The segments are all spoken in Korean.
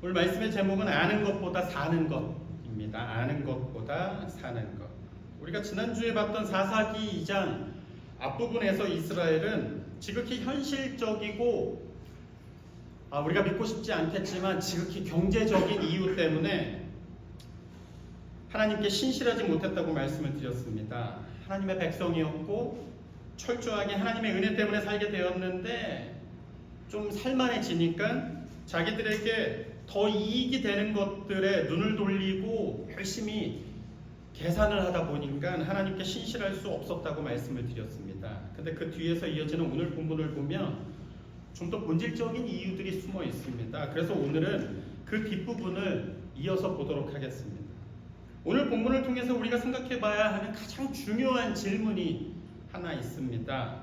오늘 말씀의 제목은 아는 것보다 사는 것입니다. 아는 것보다 사는 것. 우리가 지난주에 봤던 사사기 2장 앞부분에서 이스라엘은 지극히 현실적이고 우리가 믿고 싶지 않겠지만 지극히 경제적인 이유 때문에 하나님께 신실하지 못했다고 말씀을 드렸습니다. 하나님의 백성이었고 철저하게 하나님의 은혜 때문에 살게 되었는데 좀 살만해지니까 자기들에게 더 이익이 되는 것들에 눈을 돌리고 열심히 계산을 하다 보니까 하나님께 신실할 수 없었다고 말씀을 드렸습니다. 근데 그 뒤에서 이어지는 오늘 본문을 보면 좀 더 본질적인 이유들이 숨어 있습니다. 그래서 오늘은 그 뒷부분을 이어서 보도록 하겠습니다. 오늘 본문을 통해서 우리가 생각해 봐야 하는 가장 중요한 질문이 하나 있습니다.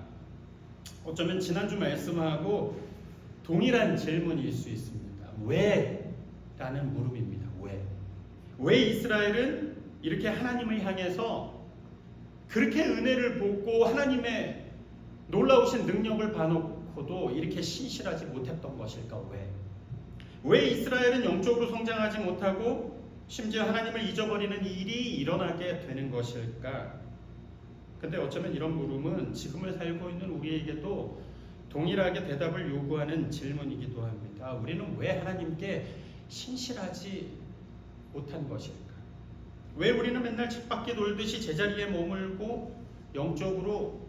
어쩌면 지난주 말씀하고 동일한 질문일 수 있습니다. 왜? 라는 물음입니다. 왜? 왜 이스라엘은 이렇게 하나님을 향해서 그렇게 은혜를 보고 하나님의 놀라우신 능력을 봐놓고도 이렇게 신실하지 못했던 것일까? 왜? 왜 이스라엘은 영적으로 성장하지 못하고 심지어 하나님을 잊어버리는 일이 일어나게 되는 것일까? 근데 어쩌면 이런 물음은 지금을 살고 있는 우리에게도 동일하게 대답을 요구하는 질문이기도 합니다. 우리는 왜 하나님께 신실하지 못한 것일까? 왜 우리는 맨날 쳇바퀴 돌듯이 제자리에 머물고 영적으로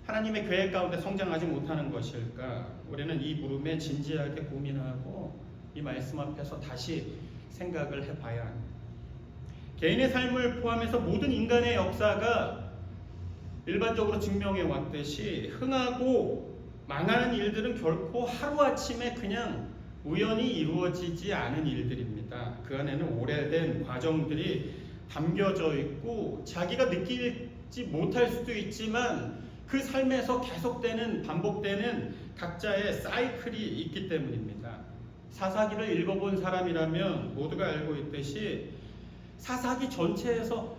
하나님의 계획 가운데 성장하지 못하는 것일까? 우리는 이 물음에 진지하게 고민하고 이 말씀 앞에서 다시 생각을 해봐야 합니다. 개인의 삶을 포함해서 모든 인간의 역사가 일반적으로 증명해 왔듯이 흥하고 망하는 일들은 결코 하루아침에 그냥 우연히 이루어지지 않은 일들입니다. 그 안에는 오래된 과정들이 담겨져 있고 자기가 느끼지 못할 수도 있지만 그 삶에서 계속되는 반복되는 각자의 사이클이 있기 때문입니다. 사사기를 읽어본 사람이라면 모두가 알고 있듯이 사사기 전체에서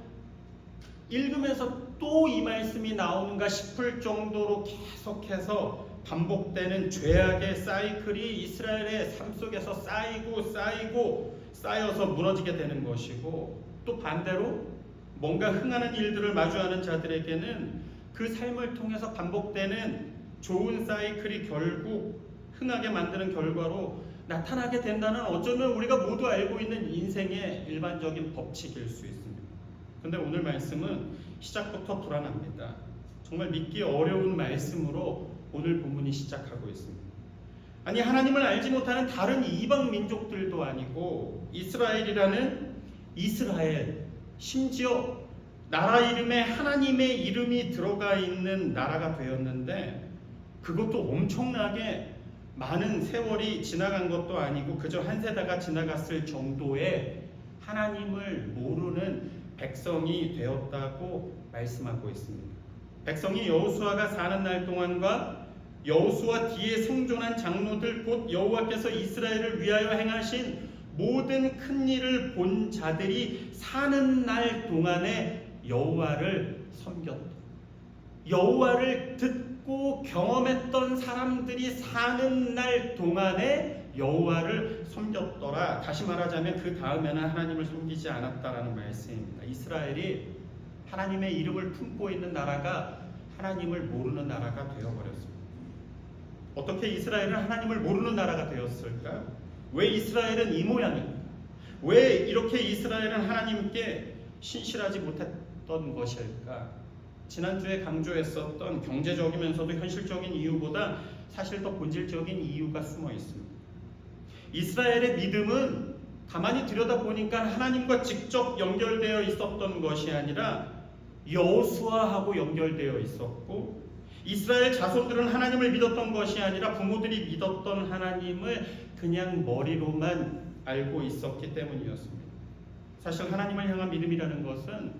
읽으면서 또 이 말씀이 나오는가 싶을 정도로 계속해서 반복되는 죄악의 사이클이 이스라엘의 삶 속에서 쌓이고 쌓여서 무너지게 되는 것이고, 또 반대로 뭔가 흥하는 일들을 마주하는 자들에게는 그 삶을 통해서 반복되는 좋은 사이클이 결국 흥하게 만드는 결과로 나타나게 된다는, 어쩌면 우리가 모두 알고 있는 인생의 일반적인 법칙일 수 있습니다. 근데 오늘 말씀은 시작부터 불안합니다. 정말 믿기 어려운 말씀으로 오늘 본문이 시작하고 있습니다. 아니, 하나님을 알지 못하는 다른 이방 민족들도 아니고 이스라엘이라는 이스라엘, 심지어 나라 이름에 하나님의 이름이 들어가 있는 나라가 되었는데 그것도 엄청나게 많은 세월이 지나간 것도 아니고 그저 한 세대가 지나갔을 정도의 하나님을 모르는 백성이 되었다고 말씀하고 있습니다. 백성이 여호수아가 사는 날 동안과 여호수아 뒤에 생존한 장로들, 곧 여호와께서 이스라엘을 위하여 행하신 모든 큰 일을 본 자들이 사는 날 동안에 여호와를 섬겼다. 여호와를 듣고 경험했던 사람들이 사는 날 동안에 여호와를 섬겼더라. 다시 말하자면 그 다음에는 하나님을 섬기지 않았다라는 말씀입니다. 이스라엘이 하나님의 이름을 품고 있는 나라가 하나님을 모르는 나라가 되어버렸습니다. 어떻게 이스라엘은 하나님을 모르는 나라가 되었을까? 왜 이스라엘은 이 모양입니까? 왜 이렇게 이스라엘은 하나님께 신실하지 못했던 것일까? 지난주에 강조했었던 경제적이면서도 현실적인 이유보다 사실 더 본질적인 이유가 숨어 있습니다. 이스라엘의 믿음은 가만히 들여다보니까 하나님과 직접 연결되어 있었던 것이 아니라 여호수아하고 연결되어 있었고, 이스라엘 자손들은 하나님을 믿었던 것이 아니라 부모들이 믿었던 하나님을 그냥 머리로만 알고 있었기 때문이었습니다. 사실 하나님을 향한 믿음이라는 것은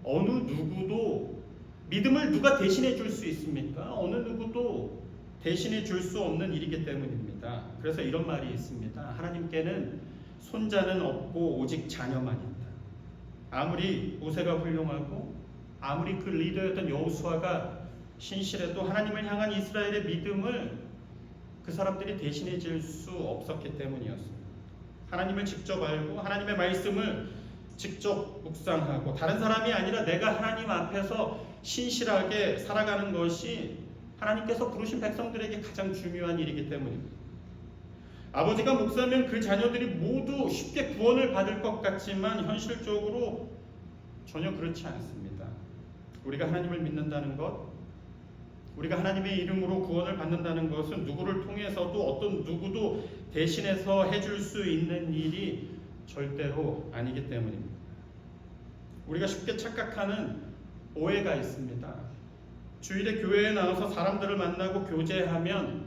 어느 누구도, 믿음을 누가 대신해 줄 수 있습니까? 어느 누구도 대신해 줄 수 없는 일이기 때문입니다. 그래서 이런 말이 있습니다. 하나님께는 손자는 없고 오직 자녀만 있다. 아무리 모세가 훌륭하고 아무리 그 리더였던 여호수아가 신실해도 하나님을 향한 이스라엘의 믿음을 그 사람들이 대신해 줄 수 없었기 때문이었습니다. 하나님을 직접 알고 하나님의 말씀을 직접 묵상하고 다른 사람이 아니라 내가 하나님 앞에서 신실하게 살아가는 것이 하나님께서 부르신 백성들에게 가장 중요한 일이기 때문입니다. 아버지가 목사면 그 자녀들이 모두 쉽게 구원을 받을 것 같지만 현실적으로 전혀 그렇지 않습니다. 우리가 하나님을 믿는다는 것, 우리가 하나님의 이름으로 구원을 받는다는 것은 누구를 통해서도 어떤 누구도 대신해서 해줄 수 있는 일이 절대로 아니기 때문입니다. 우리가 쉽게 착각하는 오해가 있습니다. 주일에 교회에 나와서 사람들을 만나고 교제하면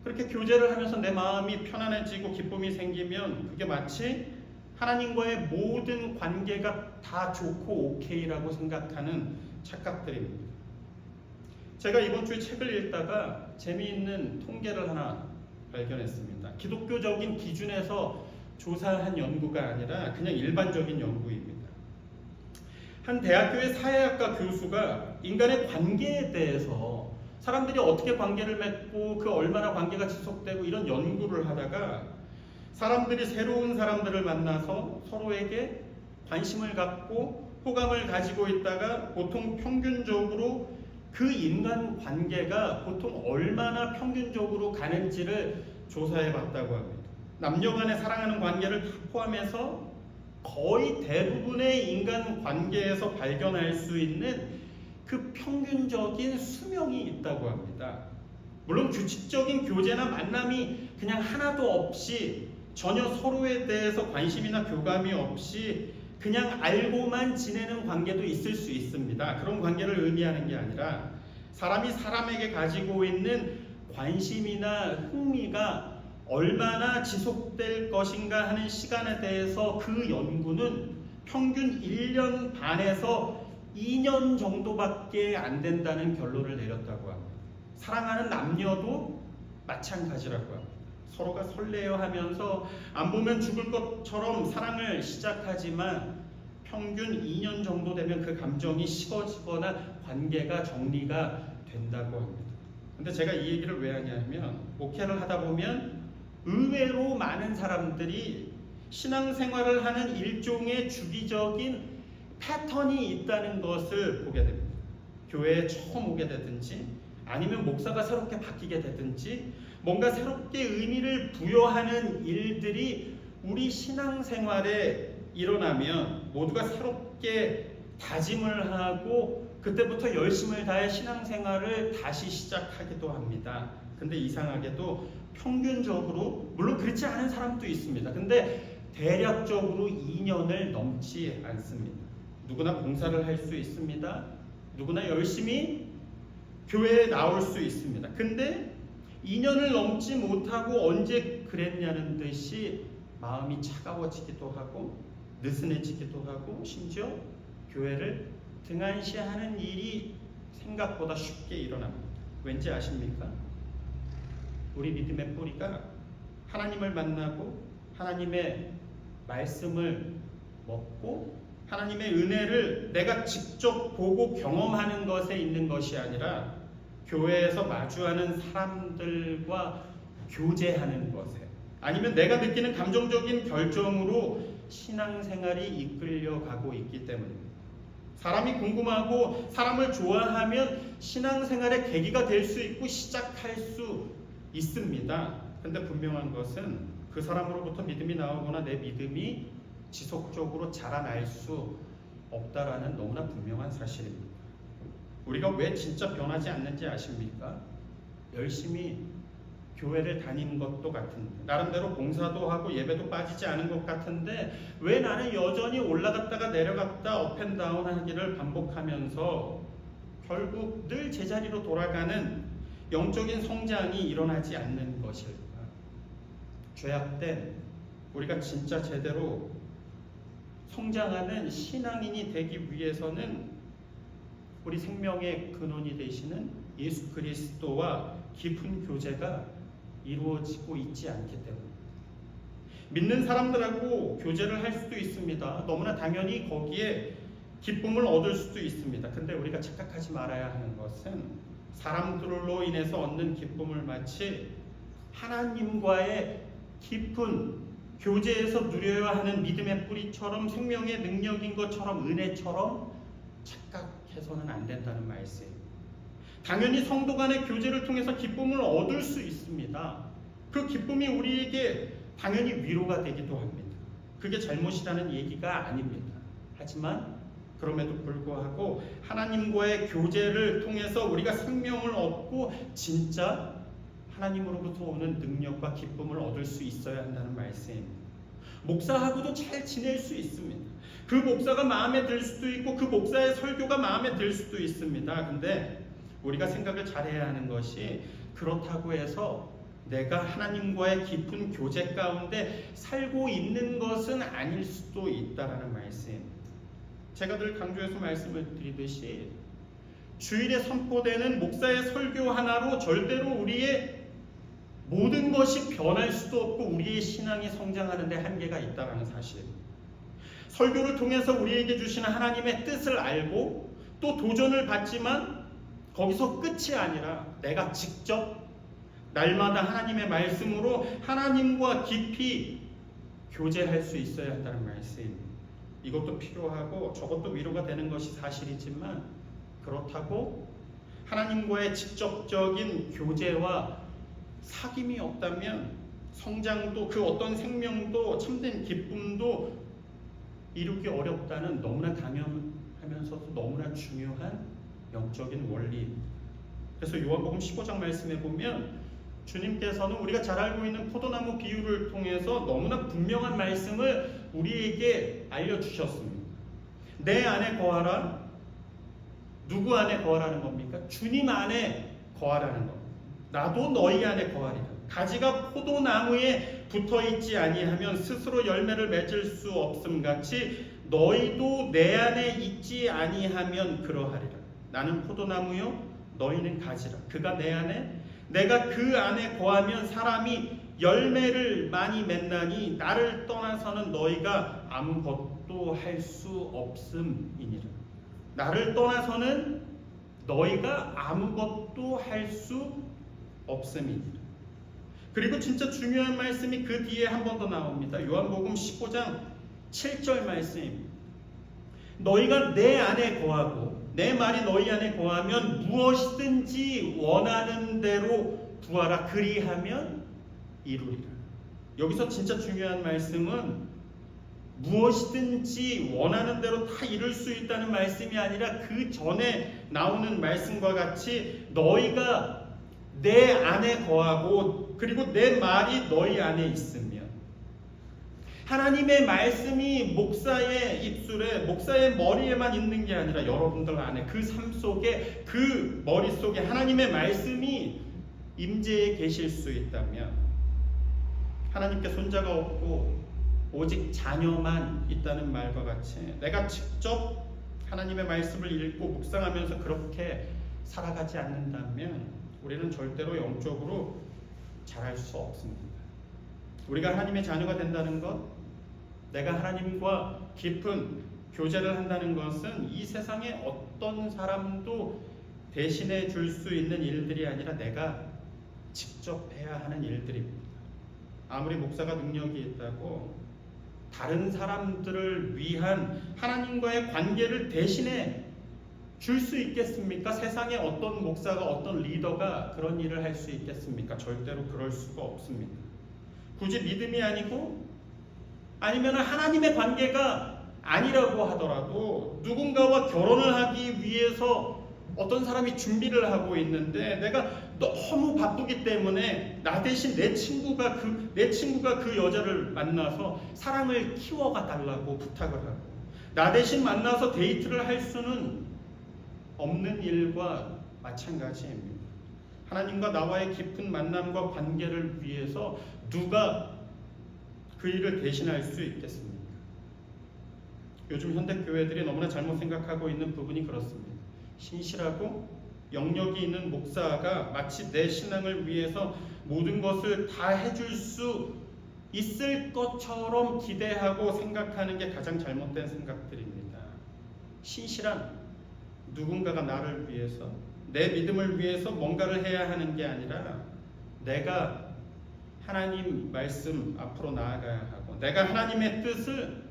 그렇게 교제를 하면서 내 마음이 편안해지고 기쁨이 생기면 그게 마치 하나님과의 모든 관계가 다 좋고 오케이라고 생각하는 착각들입니다. 제가 이번 주에 책을 읽다가 재미있는 통계를 하나 발견했습니다. 기독교적인 기준에서 조사한 연구가 아니라 그냥 일반적인 연구입니다. 한 대학교의 사회학과 교수가 인간의 관계에 대해서 사람들이 어떻게 관계를 맺고 그 얼마나 관계가 지속되고 이런 연구를 하다가 사람들이 새로운 사람들을 만나서 서로에게 관심을 갖고 호감을 가지고 있다가 보통 평균적으로 그 인간 관계가 보통 얼마나 평균적으로 가는지를 조사해 봤다고 합니다. 남녀 간에 사랑하는 관계를 다 포함해서 거의 대부분의 인간 관계에서 발견할 수 있는 그 평균적인 수명이 있다고 합니다. 물론 규칙적인 교제나 만남이 그냥 하나도 없이 전혀 서로에 대해서 관심이나 교감이 없이 그냥 알고만 지내는 관계도 있을 수 있습니다. 그런 관계를 의미하는 게 아니라 사람이 사람에게 가지고 있는 관심이나 흥미가 얼마나 지속될 것인가 하는 시간에 대해서 그 연구는 평균 1년 반에서 2년 정도밖에 안 된다는 결론을 내렸다고 합니다. 사랑하는 남녀도 마찬가지라고 합니다. 서로가 설레어 하면서 안 보면 죽을 것처럼 사랑을 시작하지만 평균 2년 정도 되면 그 감정이 식어지거나 관계가 정리가 된다고 합니다. 근데 제가 이 얘기를 왜 하냐면 목회를 하다 보면 의외로 많은 사람들이 신앙생활을 하는 일종의 주기적인 패턴이 있다는 것을 보게 됩니다. 교회에 처음 오게 되든지 아니면 목사가 새롭게 바뀌게 되든지 뭔가 새롭게 의미를 부여하는 일들이 우리 신앙생활에 일어나면 모두가 새롭게 다짐을 하고 그때부터 열심을 다해 신앙생활을 다시 시작하기도 합니다. 근데 이상하게도 평균적으로 물론 그렇지 않은 사람도 있습니다. 근데 대략적으로 2년을 넘지 않습니다. 누구나 봉사를 할 수 있습니다. 누구나 열심히 교회에 나올 수 있습니다. 근데 2년을 넘지 못하고 언제 그랬냐는 듯이 마음이 차가워지기도 하고 느슨해지기도 하고 심지어 교회를 등한시하는 일이 생각보다 쉽게 일어납니다. 왠지 아십니까? 우리 믿음의 뿌리가 하나님을 만나고 하나님의 말씀을 먹고 하나님의 은혜를 내가 직접 보고 경험하는 것에 있는 것이 아니라 교회에서 마주하는 사람들과 교제하는 것에 아니면 내가 느끼는 감정적인 결정으로 신앙생활이 이끌려가고 있기 때문입니다. 사람이 궁금하고 사람을 좋아하면 신앙생활의 계기가 될 수 있고 시작할 수 있습니다. 근데 분명한 것은 그 사람으로부터 믿음이 나오거나 내 믿음이 지속적으로 자라날 수 없다라는 너무나 분명한 사실입니다. 우리가 왜 진짜 변하지 않는지 아십니까? 열심히 교회를 다니는 것도 같은데 나름대로 봉사도 하고 예배도 빠지지 않은 것 같은데 왜 나는 여전히 올라갔다가 내려갔다 업앤다운 하기를 반복하면서 결국 늘 제자리로 돌아가는 영적인 성장이 일어나지 않는 것일까? 죄악된 우리가 진짜 제대로 성장하는 신앙인이 되기 위해서는 우리 생명의 근원이 되시는 예수 그리스도와 깊은 교제가 이루어지고 있지 않기 때문입니다. 믿는 사람들하고 교제를 할 수도 있습니다. 너무나 당연히 거기에 기쁨을 얻을 수도 있습니다. 근데 우리가 착각하지 말아야 하는 것은 사람들로 인해서 얻는 기쁨을 마치 하나님과의 깊은 교제에서 누려야 하는 믿음의 뿌리처럼 생명의 능력인 것처럼 은혜처럼 착각해서는 안 된다는 말씀. 당연히 성도 간의 교제를 통해서 기쁨을 얻을 수 있습니다. 그 기쁨이 우리에게 당연히 위로가 되기도 합니다. 그게 잘못이라는 얘기가 아닙니다. 하지만 그럼에도 불구하고 하나님과의 교제를 통해서 우리가 생명을 얻고 진짜 하나님으로부터 오는 능력과 기쁨을 얻을 수 있어야 한다는 말씀입니다. 목사하고도 잘 지낼 수 있습니다. 그 목사가 마음에 들 수도 있고 그 목사의 설교가 마음에 들 수도 있습니다. 근데 우리가 생각을 잘해야 하는 것이 그렇다고 해서 내가 하나님과의 깊은 교제 가운데 살고 있는 것은 아닐 수도 있다라는 말씀. 제가 늘 강조해서 말씀을 드리듯이 주일에 선포되는 목사의 설교 하나로 절대로 우리의 모든 것이 변할 수도 없고 우리의 신앙이 성장하는 데 한계가 있다는 사실. 설교를 통해서 우리에게 주시는 하나님의 뜻을 알고 또 도전을 받지만 거기서 끝이 아니라 내가 직접 날마다 하나님의 말씀으로 하나님과 깊이 교제할 수 있어야 한다는 말씀. 이것도 필요하고 저것도 위로가 되는 것이 사실이지만 그렇다고 하나님과의 직접적인 교제와 사귐이 없다면 성장도 그 어떤 생명도 참된 기쁨도 이루기 어렵다는 너무나 당연하면서도 너무나 중요한 영적인 원리입니다. 그래서 요한복음 15장 말씀에 보면 주님께서는 우리가 잘 알고 있는 포도나무 비유를 통해서 너무나 분명한 말씀을 우리에게 알려주셨습니다. 내 안에 거하라. 누구 안에 거하라는 겁니까? 주님 안에 거하라는 겁니다. 나도 너희 안에 거하리라. 가지가 포도나무에 붙어있지 아니하면 스스로 열매를 맺을 수 없음 같이 너희도 내 안에 있지 아니하면 그러하리라. 나는 포도나무요 너희는 가지라. 그가 내 안에 내가 그 안에 거하면 사람이 열매를 많이 맺나니 나를 떠나서는 너희가 아무것도 할 수 없음이니라. 나를 떠나서는 너희가 아무것도 할 수 없음이니라. 그리고 진짜 중요한 말씀이 그 뒤에 한 번 더 나옵니다. 요한복음 15장 7절 말씀입니다. 너희가 내 안에 거하고 내 말이 너희 안에 거하면 무엇이든지 원하는 대로 구하라. 그리하면 이루리라. 여기서 진짜 중요한 말씀은 무엇이든지 원하는 대로 다 이룰 수 있다는 말씀이 아니라 그 전에 나오는 말씀과 같이 너희가 내 안에 거하고 그리고 내 말이 너희 안에 있으면 하나님의 말씀이 목사의 입술에 목사의 머리에만 있는 게 아니라 여러분들 안에 그 삶 속에 그 머릿속에 하나님의 말씀이 임재해 계실 수 있다면 하나님께 손자가 없고 오직 자녀만 있다는 말과 같이 내가 직접 하나님의 말씀을 읽고 묵상하면서 그렇게 살아가지 않는다면 우리는 절대로 영적으로 자랄 수 없습니다. 우리가 하나님의 자녀가 된다는 것, 내가 하나님과 깊은 교제를 한다는 것은 이 세상에 어떤 사람도 대신해 줄 수 있는 일들이 아니라 내가 직접 해야 하는 일들입니다. 아무리 목사가 능력이 있다고 다른 사람들을 위한 하나님과의 관계를 대신해 줄 수 있겠습니까? 세상에 어떤 목사가 어떤 리더가 그런 일을 할 수 있겠습니까? 절대로 그럴 수가 없습니다. 굳이 믿음이 아니고 아니면 하나님의 관계가 아니라고 하더라도 누군가와 결혼을 하기 위해서 어떤 사람이 준비를 하고 있는데 내가 너무 바쁘기 때문에 나 대신 내 친구가 그 여자를 만나서 사랑을 키워가 달라고 부탁을 하고 나 대신 만나서 데이트를 할 수는 없는 일과 마찬가지입니다. 하나님과 나와의 깊은 만남과 관계를 위해서 누가 그 일을 대신할 수 있겠습니까? 요즘 현대 교회들이 너무나 잘못 생각하고 있는 부분이 그렇습니다. 신실하고 영역이 있는 목사가 마치 내 신앙을 위해서 모든 것을 다 해줄 수 있을 것처럼 기대하고 생각하는 게 가장 잘못된 생각들입니다. 신실한 누군가가 나를 위해서 내 믿음을 위해서 뭔가를 해야 하는 게 아니라 내가 하나님 말씀 앞으로 나아가야 하고, 내가 하나님의 뜻을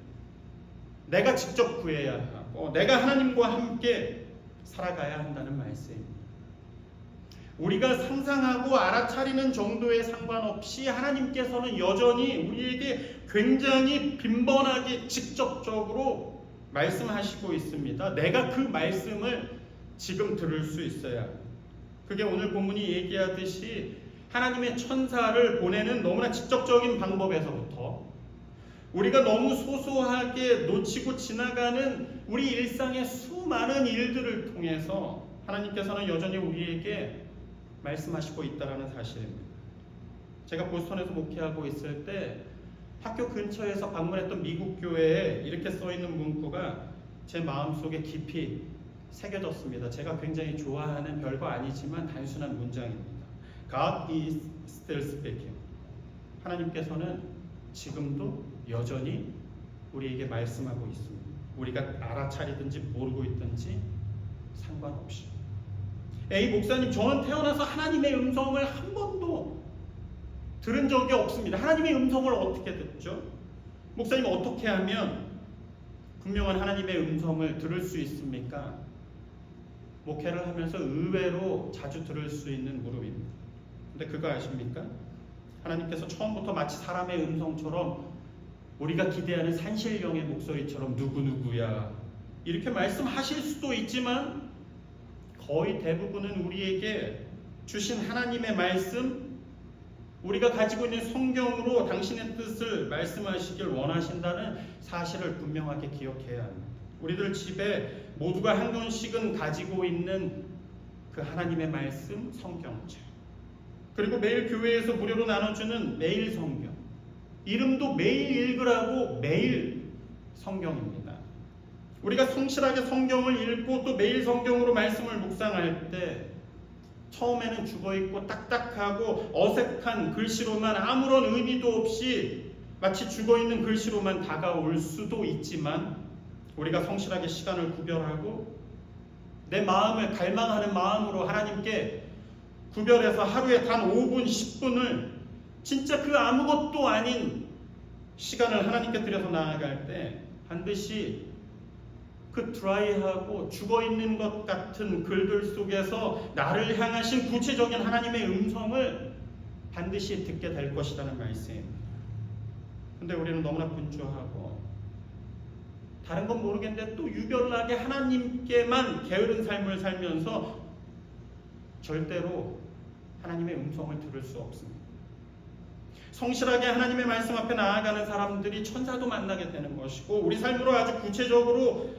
내가 직접 구해야 하고, 내가 하나님과 함께 살아가야 한다는 말씀입니다. 우리가 상상하고 알아차리는 정도에 상관없이 하나님께서는 여전히 우리에게 굉장히 빈번하게 직접적으로 말씀하시고 있습니다. 내가 그 말씀을 지금 들을 수 있어야 합니다. 그게 오늘 본문이 얘기하듯이 하나님의 천사를 보내는 너무나 직접적인 방법에서부터, 우리가 너무 소소하게 놓치고 지나가는 우리 일상의 수많은 일들을 통해서 하나님께서는 여전히 우리에게 말씀하시고 있다는 사실입니다. 제가 보스턴에서 목회하고 있을 때 학교 근처에서 방문했던 미국 교회에 이렇게 써있는 문구가 제 마음속에 깊이 새겨졌습니다. 제가 굉장히 좋아하는, 별거 아니지만 단순한 문장입니다. God is still speaking. 하나님께서는 지금도 여전히 우리에게 말씀하고 있습니다. 우리가 알아차리든지 모르고 있든지 상관없이. A 목사님, 저는 태어나서 하나님의 음성을 한 번도 들은 적이 없습니다. 하나님의 음성을 어떻게 듣죠? 목사님, 어떻게 하면 분명한 하나님의 음성을 들을 수 있습니까? 목회를 하면서 의외로 자주 들을 수 있는 무릎입니다. 근데 그거 아십니까? 하나님께서 처음부터 마치 사람의 음성처럼, 우리가 기대하는 산신령의 목소리처럼 누구누구야 이렇게 말씀하실 수도 있지만, 거의 대부분은 우리에게 주신 하나님의 말씀, 우리가 가지고 있는 성경으로 당신의 뜻을 말씀하시길 원하신다는 사실을 분명하게 기억해야 합니다. 우리들 집에 모두가 한 권씩은 가지고 있는 그 하나님의 말씀, 성경책, 그리고 매일 교회에서 무료로 나눠주는 매일 성경, 이름도 매일 읽으라고 매일 성경입니다. 우리가 성실하게 성경을 읽고 또 매일 성경으로 말씀을 묵상할 때, 처음에는 죽어있고 딱딱하고 어색한 글씨로만, 아무런 의미도 없이 마치 죽어있는 글씨로만 다가올 수도 있지만, 우리가 성실하게 시간을 구별하고 내 마음을 갈망하는 마음으로 하나님께 구별해서 하루에 단 5분, 10분을 진짜 그 아무것도 아닌 시간을 하나님께 드려서 나아갈 때, 반드시 그 드라이하고 죽어있는 것 같은 글들 속에서 나를 향하신 구체적인 하나님의 음성을 반드시 듣게 될 것이라는 말씀입니다. 근데 우리는 너무나 분주하고 다른 건 모르겠는데 또 유별나게 하나님께만 게으른 삶을 살면서 절대로 하나님의 음성을 들을 수 없습니다. 성실하게 하나님의 말씀 앞에 나아가는 사람들이 천사도 만나게 되는 것이고, 우리 삶으로 아주 구체적으로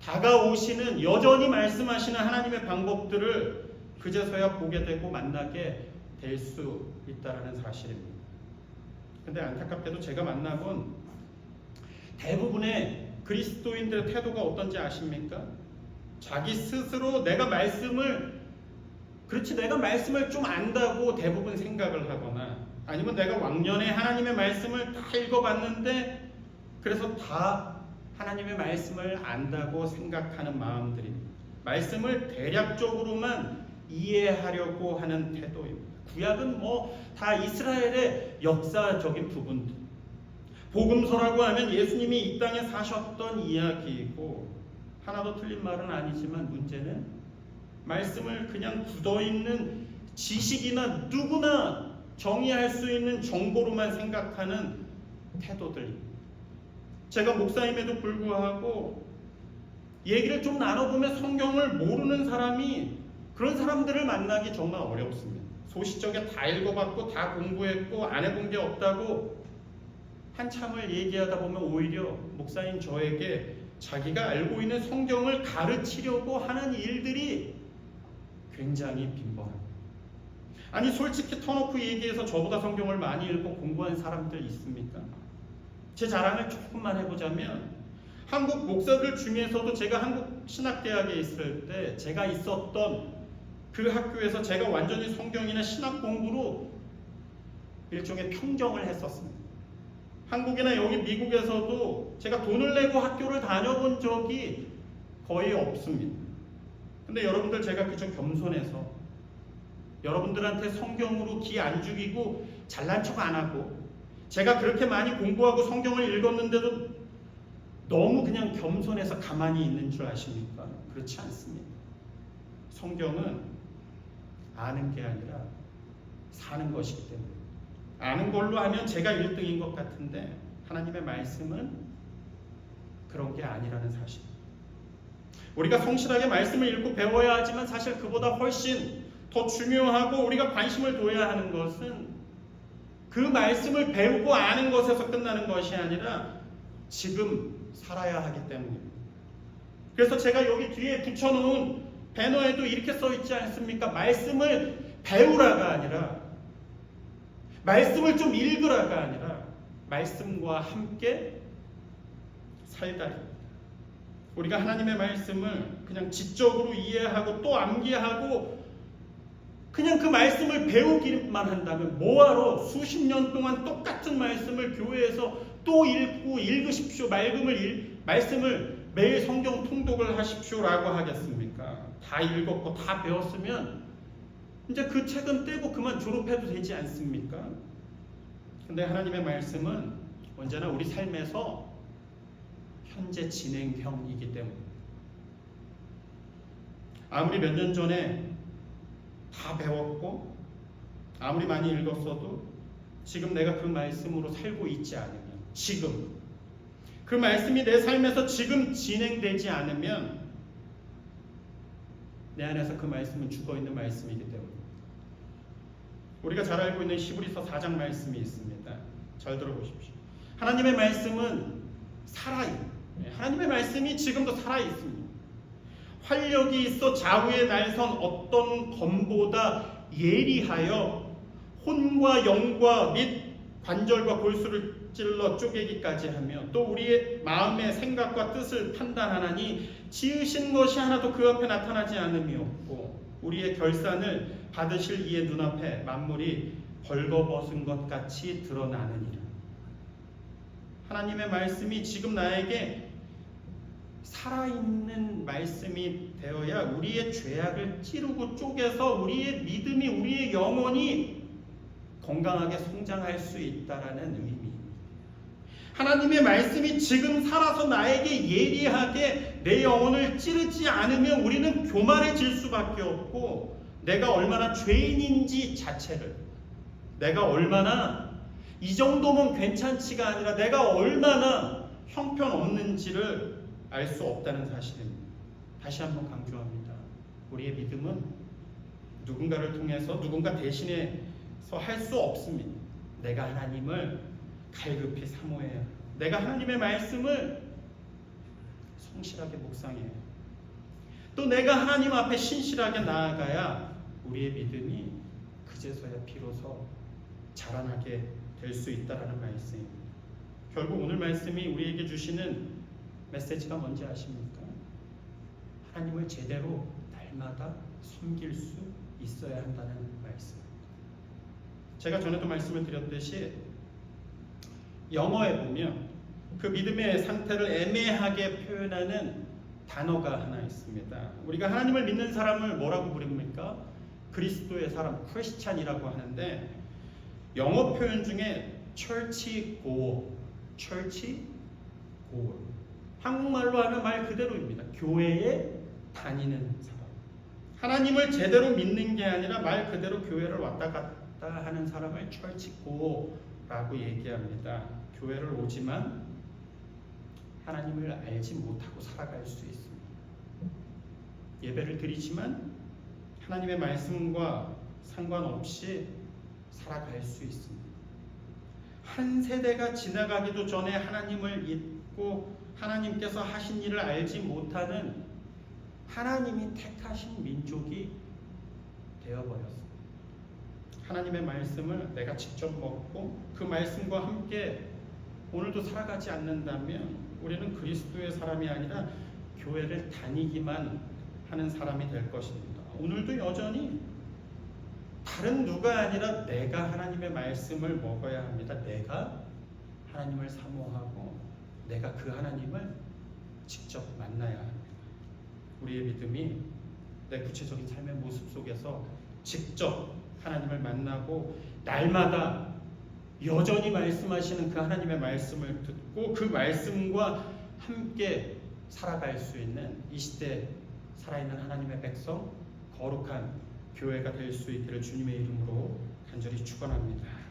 다가오시는, 여전히 말씀하시는 하나님의 방법들을 그제서야 보게 되고 만나게 될 수 있다는 사실입니다. 근데 안타깝게도 제가 만나본 대부분의 그리스도인들의 태도가 어떤지 아십니까? 자기 스스로 내가 말씀을 좀 안다고 대부분 생각을 하거나, 아니면 내가 왕년에 하나님의 말씀을 다 읽어봤는데 그래서 다 하나님의 말씀을 안다고 생각하는 마음들입니다. 말씀을 대략적으로만 이해하려고 하는 태도입니다. 구약은 다 이스라엘의 역사적인 부분들, 복음서라고 하면 예수님이 이 땅에 사셨던 이야기이고, 하나도 틀린 말은 아니지만 문제는 말씀을 그냥 굳어있는 지식이나 누구나 정의할 수 있는 정보로만 생각하는 태도들입니다. 제가 목사임에도 불구하고 얘기를 좀 나눠보면 성경을 모르는 사람이, 그런 사람들을 만나기 정말 어렵습니다. 소시적에 다 읽어봤고 다 공부했고 안 해본 게 없다고 한참을 얘기하다 보면 오히려 목사인 저에게 자기가 알고 있는 성경을 가르치려고 하는 일들이 굉장히 빈번합니다. 아니, 솔직히 터놓고 얘기해서 저보다 성경을 많이 읽고 공부한 사람들 있습니까? 제 자랑을 조금만 해보자면, 한국 목사들 중에서도 제가 한국 신학대학에 있을 때 제가 있었던 그 학교에서 제가 완전히 성경이나 신학 공부로 일종의 평정을 했었습니다. 한국이나 여기 미국에서도 제가 돈을 내고 학교를 다녀본 적이 거의 없습니다. 근데 여러분들, 제가 그저 겸손해서 여러분들한테 성경으로 기 안 죽이고 잘난 척 안 하고 제가 그렇게 많이 공부하고 성경을 읽었는데도 너무 그냥 겸손해서 가만히 있는 줄 아십니까? 그렇지 않습니다. 성경은 아는 게 아니라 사는 것이기 때문에 아는 걸로 하면 제가 1등인 것 같은데 하나님의 말씀은 그런 게 아니라는 사실. 우리가 성실하게 말씀을 읽고 배워야 하지만 사실 그보다 훨씬 더 중요하고 우리가 관심을 둬야 하는 것은 그 말씀을 배우고 아는 것에서 끝나는 것이 아니라 지금 살아야 하기 때문입니다. 그래서 제가 여기 뒤에 붙여놓은 배너에도 이렇게 써 있지 않습니까? 말씀을 배우라가 아니라 말씀을 좀 읽으라가 아니라 말씀과 함께 살다입니다. 우리가 하나님의 말씀을 그냥 지적으로 이해하고 또 암기하고 그냥 그 말씀을 배우기만 한다면 뭐하러 수십 년 동안 똑같은 말씀을 교회에서 또 읽고 읽으십시오. 말씀을 매일 성경 통독을 하십시오라고 하겠습니까? 다 읽었고 다 배웠으면 이제 그 책은 떼고 그만 졸업해도 되지 않습니까? 근데 하나님의 말씀은 언제나 우리 삶에서 현재 진행형이기 때문에 아무리 몇 년 전에 다 배웠고 아무리 많이 읽었어도 지금 내가 그 말씀으로 살고 있지 않으면 지금 그 말씀이 내 삶에서 지금 진행되지 않으면 내 안에서 그 말씀은 죽어있는 말씀이기 때문에 우리가 잘 알고 있는 히브리서 4장 말씀이 있습니다. 잘 들어보십시오. 하나님의 말씀은 살아있습니다. 하나님의 말씀이 지금도 살아있습니다. 활력이 있어 좌우의 날선 어떤 검보다 예리하여 혼과 영과 및 관절과 골수를 찔러 쪼개기까지 하며 또 우리의 마음의 생각과 뜻을 판단하나니 지으신 것이 하나도 그 앞에 나타나지 않음이 없고 우리의 결산을 받으실 이의 눈앞에 만물이 벌거벗은 것 같이 드러나느니라. 하나님의 말씀이 지금 나에게 살아있는 말씀이 되어야 우리의 죄악을 찌르고 쪼개서 우리의 믿음이 우리의 영혼이 건강하게 성장할 수 있다라는 의미입니다. 하나님의 말씀이 지금 살아서 나에게 예리하게 내 영혼을 찌르지 않으면 우리는 교만해질 수밖에 없고 내가 얼마나 죄인인지 자체를 내가 얼마나 이 정도면 괜찮지가 아니라 내가 얼마나 형편없는지를 알 수 없다는 사실입니다. 다시 한번 강조합니다. 우리의 믿음은 누군가를 통해서 누군가 대신해서 할 수 없습니다. 내가 하나님을 갈급히 사모해야 해요. 내가 하나님의 말씀을 성실하게 묵상해야 해요. 또 내가 하나님 앞에 신실하게 나아가야 우리의 믿음이 그제서야 비로소 자라나게 될 수 있다라는 말씀입니다. 결국 오늘 말씀이 우리에게 주시는 메시지가 뭔지 아십니까? 하나님을 제대로 날마다 섬길 수 있어야 한다는 말씀. 제가 전에도 말씀을 드렸듯이 영어에 보면 그 믿음의 상태를 애매하게 표현하는 단어가 하나 있습니다. 우리가 하나님을 믿는 사람을 뭐라고 부릅니까? 그리스도의 사람, 크리스찬이라고 하는데 영어 표현 중에 church goer, 한국말로 하면 말 그대로입니다. 교회에 다니는 사람. 하나님을 제대로 믿는 게 아니라 말 그대로 교회를 왔다 갔다 하는 사람을 church goer라고 얘기합니다. 교회를 오지만 하나님을 알지 못하고 살아갈 수 있습니다. 예배를 드리지만 하나님의 말씀과 상관없이 살아갈 수 있습니다. 한 세대가 지나가기도 전에 하나님을 잊고 하나님께서 하신 일을 알지 못하는 하나님이 택하신 민족이 되어버렸습니다. 하나님의 말씀을 내가 직접 먹고 그 말씀과 함께 오늘도 살아가지 않는다면 우리는 그리스도의 사람이 아니라 교회를 다니기만 하는 사람이 될 것입니다. 오늘도 여전히 다른 누가 아니라 내가 하나님의 말씀을 먹어야 합니다. 내가 하나님을 사모하고 내가 그 하나님을 직접 만나야 합니다. 우리의 믿음이 내 구체적인 삶의 모습 속에서 직접 하나님을 만나고 날마다 여전히 말씀하시는 그 하나님의 말씀을 듣고 그 말씀과 함께 살아갈 수 있는 이 시대 살아있는 하나님의 백성, 거룩한 교회가 될 수 있기를 주님의 이름으로 간절히 축원합니다.